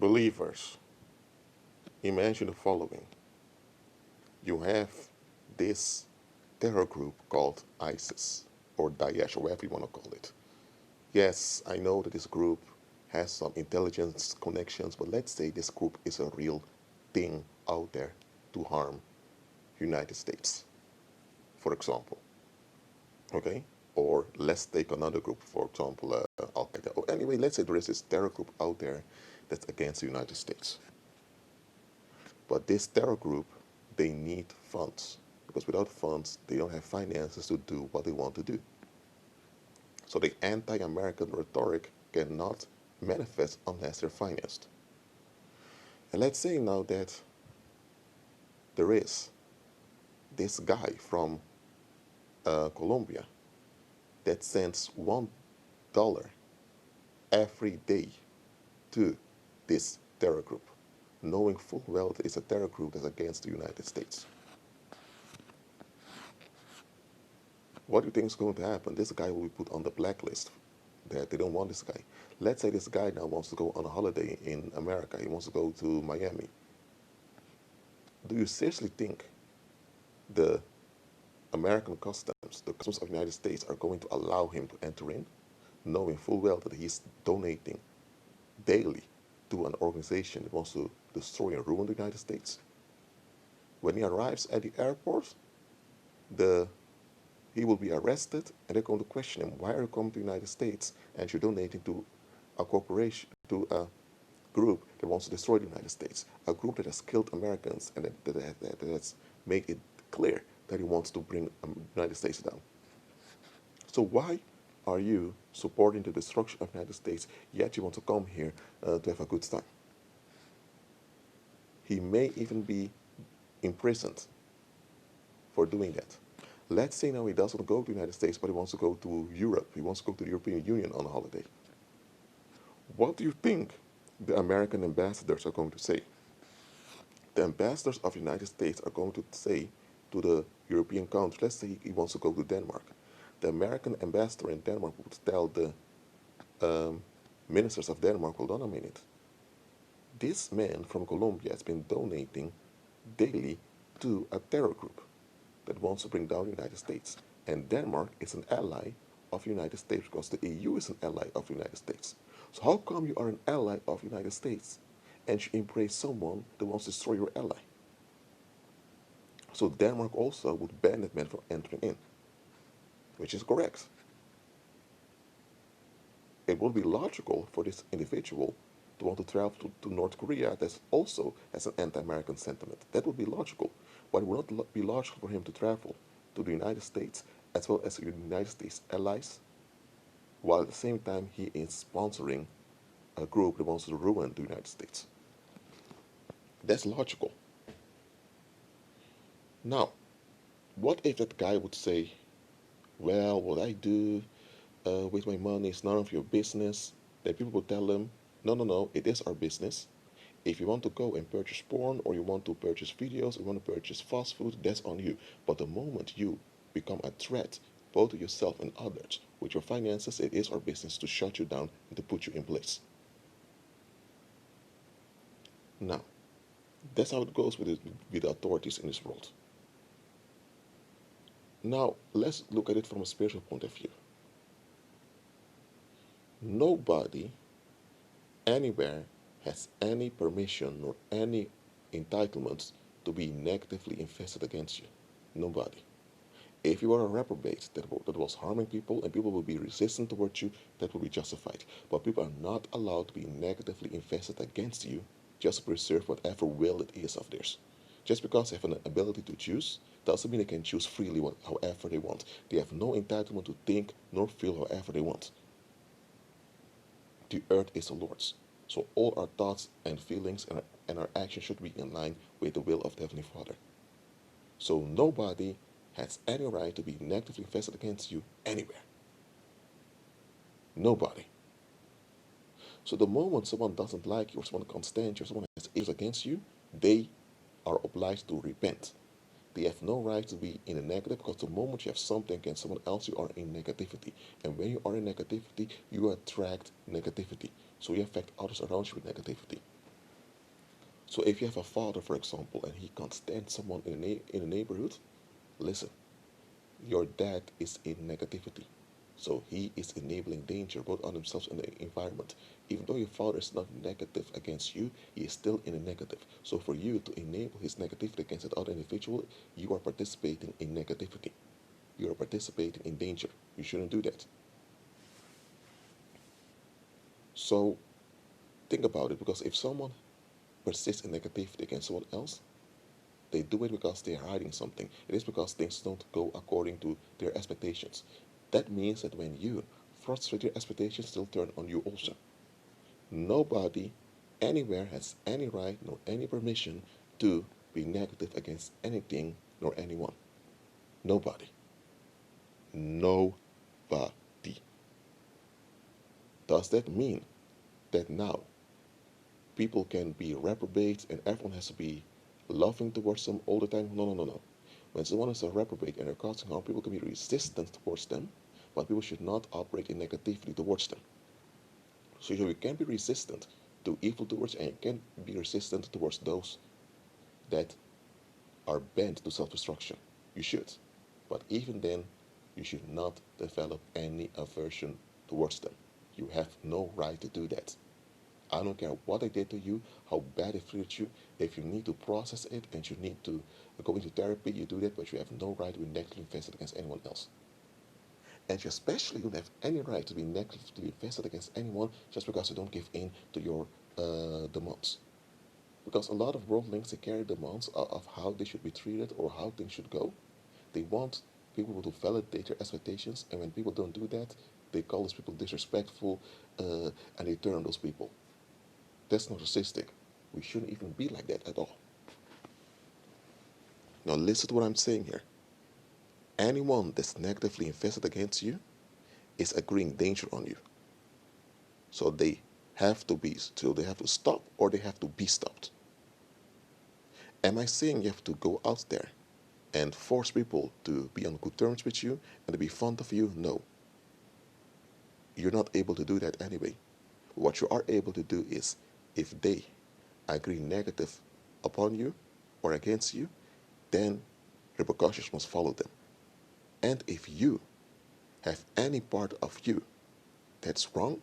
Believers, imagine the following. You have this terror group called ISIS or Daesh or whatever you want to call it. Yes, I know that this group has some intelligence connections, but let's say this group is a real thing out there to harm United States, for example. Okay? Or let's take another group, for example, Al Qaeda. Or anyway, let's say there is this terror group out there that's against the United States. But this terror group, they need funds because without funds, they don't have finances to do what they want to do. So the anti-American rhetoric cannot manifest unless they're financed. And let's say now that there is this guy from Colombia that sends $1 every day to this terror group, knowing full well that it's a terror group that's against the United States. What do you think is going to happen? This guy will be put on the blacklist. That they don't want this guy. Let's say this guy now wants to go on a holiday in America. He wants to go to Miami. Do you seriously think the American customs, the customs of the United States, are going to allow him to enter in, knowing full well that he's donating daily to an organization that wants to destroy and ruin the United States? When he arrives at the airport, he will be arrested, and they're going to question him. Why are you coming to the United States and you're donating to a corporation, to a group that wants to destroy the United States, a group that has killed Americans and that has made it clear that he wants to bring the United States down? So why are you supporting the destruction of the United States, yet you want to come here to have a good time? He may even be imprisoned for doing that. Let's say now he doesn't go to the United States, but he wants to go to Europe. He wants to go to the European Union on a holiday. What do you think the American ambassadors are going to say? The ambassadors of the United States are going to say to the European countries, let's say he wants to go to Denmark. The American ambassador in Denmark would tell the ministers of Denmark, hold on a minute. This man from Colombia has been donating daily to a terror group that wants to bring down the United States. And Denmark is an ally of the United States because the EU is an ally of the United States. So how come you are an ally of the United States and you embrace someone that wants to destroy your ally? So Denmark also would ban that man from entering in, which is correct. It would be logical for this individual to want to travel to North Korea that also has an anti-American sentiment. That would be logical. But it would not be logical for him to travel to the United States as well as the United States allies, while at the same time he is sponsoring a group that wants to ruin the United States. That's logical. Now, what if that guy would say, well, what I do with my money is none of your business? Then people would tell him, no, no, no, it is our business. If you want to go and purchase porn, or you want to purchase videos, or you want to purchase fast food, that's on you. But the moment you become a threat, both to yourself and others, with your finances, it is our business to shut you down and to put you in place. Now, that's how it goes with the authorities in this world. Now, let's look at it from a spiritual point of view. Nobody anywhere has any permission or any entitlements to be negatively invested against you. Nobody. If you are a reprobate that was harming people and people will be resistant towards you, that will be justified. But people are not allowed to be negatively invested against you just to preserve whatever will it is of theirs. Just because they have an ability to choose doesn't mean they can choose freely however they want. They have no entitlement to think nor feel however they want. The earth is the Lord's. So all our thoughts and feelings and our actions should be in line with the will of the Heavenly Father. So nobody has any right to be negatively invested against you anywhere. Nobody. So the moment someone doesn't like you, or someone can't stand you, or someone has issues against you, they are obliged to repent. They have no right to be in a negative, because the moment you have something against someone else, you are in negativity. And when you are in negativity, you attract negativity. So you affect others around you with negativity. So if you have a father, for example, and he can't stand someone in a neighborhood, listen, your dad is in negativity. So he is enabling danger both on himself and the environment. Even though your father is not negative against you, he is still in a negative. So for you to enable his negativity against that other individual, you are participating in negativity. You are participating in danger. You shouldn't do that. So think about it, because if someone persists in negativity against someone else, they do it because they're hiding something. It is because things don't go according to their expectations. That means that when you frustrate your expectations, they'll turn on you also. Nobody anywhere has any right nor any permission to be negative against anything nor anyone. Nobody. Nobody. Does that mean that now people can be reprobate and everyone has to be loving towards them all the time? No, no, no, no. When someone is a reprobate and they're causing harm, people can be resistant towards them, but people should not operate in negativity towards them. So you can be resistant to evil towards, and you can be resistant towards those that are bent to self-destruction. You should. But even then, you should not develop any aversion towards them. You have no right to do that. I don't care what they did to you, how bad it treated you. If you need to process it and you need to go into therapy, you do that, but you have no right to be negatively invested against anyone else. And you especially don't have any right to be negatively invested against anyone just because you don't give in to your demands. Because a lot of worldlings, they carry demands of how they should be treated or how things should go. They want people to validate their expectations, and when people don't do that, they call those people disrespectful, and they turn on those people. That's narcissistic. We shouldn't even be like that at all. Now listen to what I'm saying here. Anyone that's negatively invested against you is agreeing danger on you. So they they have to stop or they have to be stopped. Am I saying you have to go out there and force people to be on good terms with you and to be fond of you? No. You're not able to do that anyway. What you are able to do is, if they agree negative upon you or against you, then repercussions must follow them. And if you have any part of you that's wrong,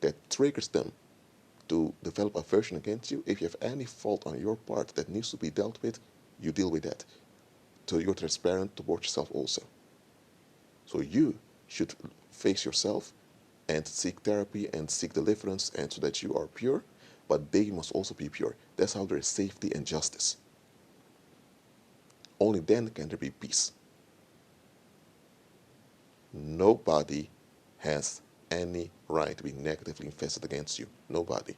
that triggers them to develop aversion against you, if you have any fault on your part that needs to be dealt with, you deal with that. So you're transparent towards yourself also. So you should face yourself and seek therapy and seek deliverance, and so that you are pure, but they must also be pure. That's how there is safety and justice. Only then can there be peace. Nobody has any right to be negatively invested against you. Nobody.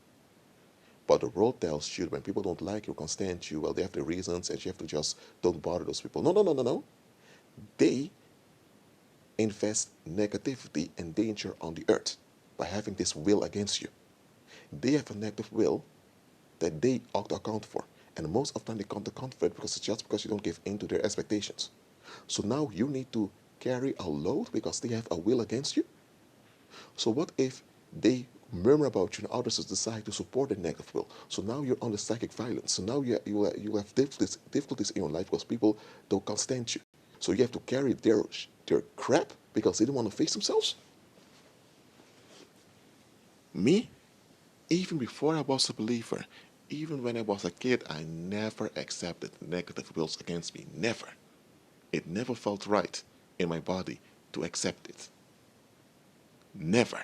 But the world tells you when people don't like you or can't stand you, well, they have their reasons and you have to just don't bother those people. No, no, no, no, no. They invest negativity and danger on the earth by having this will against you. They have a negative will that they ought to account for. And most of the time they can't account for it because it's just because you don't give in to their expectations. So now you need to carry a load because they have a will against you. So what if they murmur about you and others decide to support the negative will? So now you're under psychic violence. So now you have difficulties in your life because people can't stand you. So you have to carry their crap because they don't want to face themselves. Me, even before I was a believer, even when I was a kid, I never accepted negative wills against me. Never. It never felt right in my body to accept it. Never.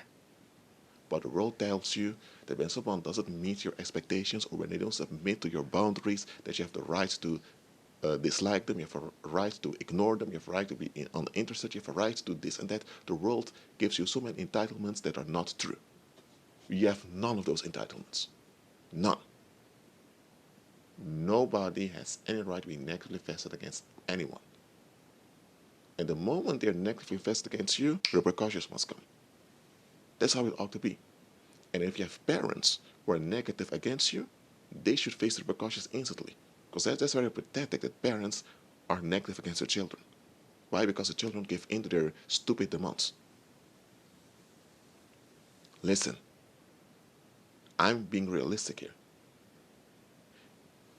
But the world tells you that when someone doesn't meet your expectations or when they don't submit to your boundaries, that you have the right to dislike them, you have a right to ignore them, you have a right to be uninterested, you have a right to do this and that. The world gives you so many entitlements that are not true. You have none of those entitlements. None. Nobody has any right to be negatively vested against anyone. And the moment they're negatively vested against you, repercussions must come. That's how it ought to be. And if you have parents who are negative against you, they should face the repercussions instantly. Because that's very pathetic that parents are negative against their children. Why? Because the children give in to their stupid demands. Listen, I'm being realistic here.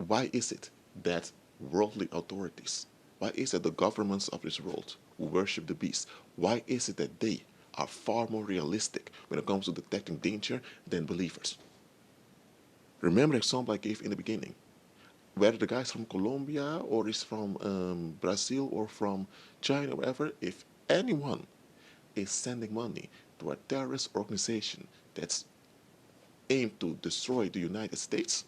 Why is it that worldly authorities, why is it the governments of this world who worship the beast, why is it that they are far more realistic when it comes to detecting danger than believers? Remember the example I gave in the beginning. Whether the guy's from Colombia or is from Brazil or from China, wherever, if anyone is sending money to a terrorist organization that's aimed to destroy the United States,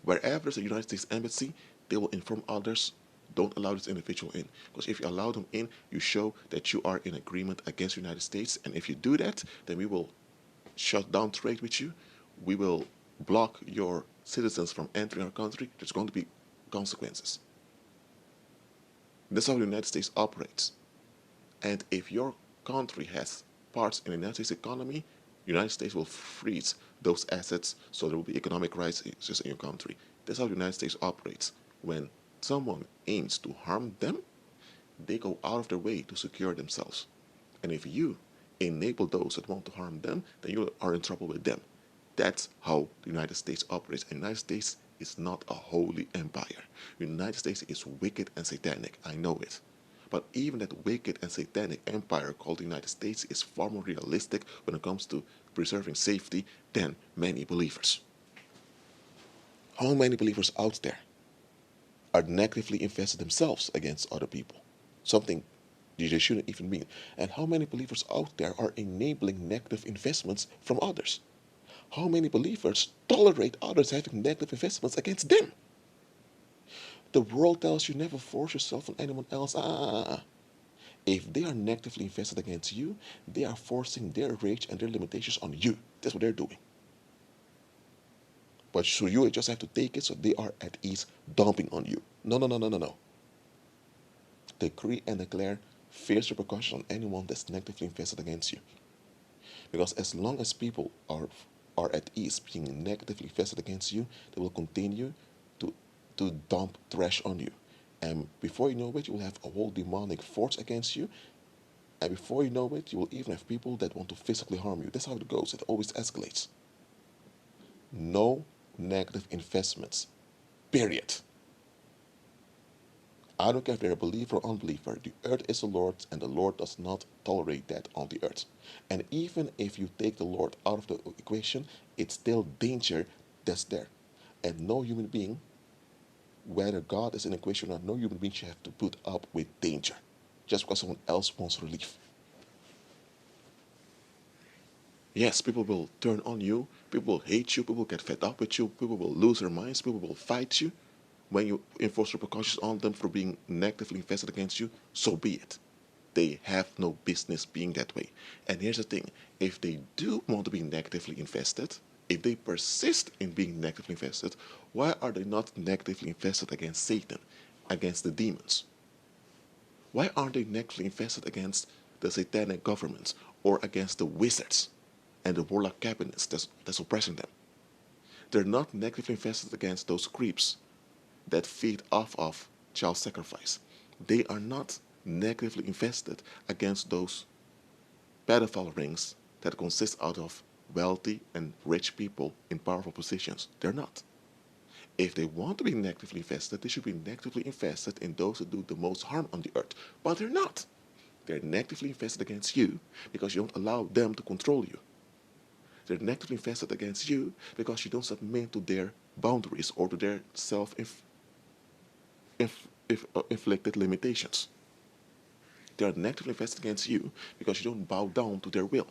wherever there's a United States embassy, they will inform others, don't allow this individual in. Because if you allow them in, you show that you are in agreement against the United States. And if you do that, then we will shut down trade with you. We will block your citizens from entering our country. There's going to be consequences. That's how the United States operates. And if your country has parts in the United States economy, the United States will freeze those assets so there will be economic rights in your country. That's how the United States operates. When someone aims to harm them, they go out of their way to secure themselves. And if you enable those that want to harm them, then you are in trouble with them. That's how the United States operates. And the United States is not a holy empire. The United States is wicked and satanic. I know it. But even that wicked and satanic empire called the United States is far more realistic when it comes to preserving safety than many believers. How many believers out there are negatively invested themselves against other people? Something they shouldn't even mean. And how many believers out there are enabling negative investments from others? How many believers tolerate others having negative investments against them? The world tells you never force yourself on anyone else. If they are negatively invested against you, they are forcing their rage and their limitations on you. That's what they're doing. But so you just have to take it so they are at ease dumping on you. No, no, no, no, no, no. Decree and declare fierce repercussions on anyone that's negatively invested against you. Because as long as people are at ease being negatively invested against you, they will continue to to dump trash on you. And before you know it, you will have a whole demonic force against you. And before you know it, you will even have people that want to physically harm you. That's how it goes. It always escalates. No negative investments. Period. I don't care if they're a believer or unbeliever. The earth is the Lord's, and the Lord does not tolerate that on the earth. And even if you take the Lord out of the equation, it's still danger that's there. And no human being, whether God is in the equation or not, no human being should have to put up with danger just because someone else wants relief. Yes, people will turn on you, people will hate you, people will get fed up with you, people will lose their minds, people will fight you. When you enforce repercussions on them for being negatively invested against you, so be it. They have no business being that way. And here's the thing, if they do want to be negatively invested, if they persist in being negatively invested, why are they not negatively invested against Satan, against the demons? Why aren't they negatively invested against the satanic governments or against the wizards and the warlock cabinets that's oppressing them? They're not negatively invested against those creeps that feed off of child sacrifice. They are not negatively invested against those pedophile rings that consist out of wealthy and rich people in powerful positions. They're not. If they want to be negatively invested, they should be negatively invested in those who do the most harm on the earth. But they're not. They're negatively invested against you because you don't allow them to control you. They're negatively invested against you because you don't submit to their boundaries or to their self-inflicted limitations. They are negatively invested against you because you don't bow down to their will.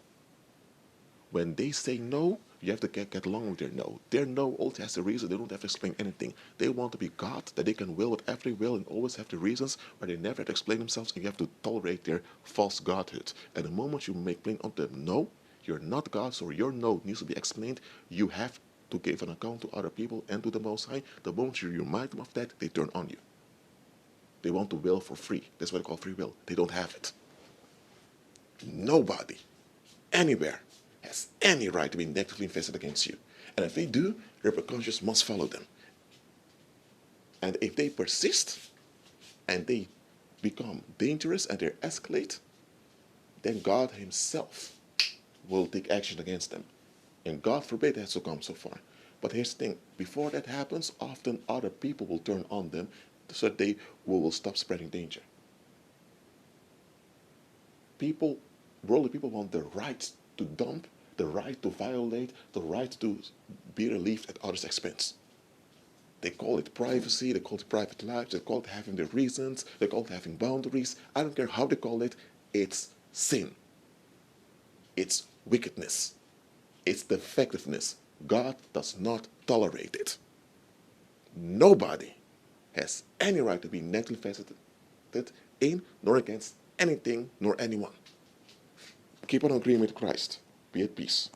When they say no, you have to get along with their no. Their no always has a reason. They don't have to explain anything. They want to be God, that they can will whatever they will and always have the reasons where they never have to explain themselves, and you have to tolerate their false godhood. And the moment you make plain on them, no, you're not God, so your no needs to be explained. You have to give an account to other people and to the Most High. The moment you remind them of that, they turn on you. They want to will for free. That's what I call free will. They don't have it. Nobody, anywhere, has any right to be negatively invested against you. And if they do, repercussions must follow them. And if they persist and they become dangerous and they escalate, then God Himself will take action against them. And God forbid it has to come so far. But here's the thing, before that happens, often other people will turn on them so that they will stop spreading danger. People, worldly people want the right to dump, the right to violate, the right to be relieved at others' expense. They call it privacy, they call it private life, they call it having their reasons, they call it having boundaries. I don't care how they call it, it's sin. It's wickedness. It's defectiveness. God does not tolerate it. Nobody has any right to be negatively faceted in nor against anything nor anyone. Keep on agreeing with Christ. Be at peace.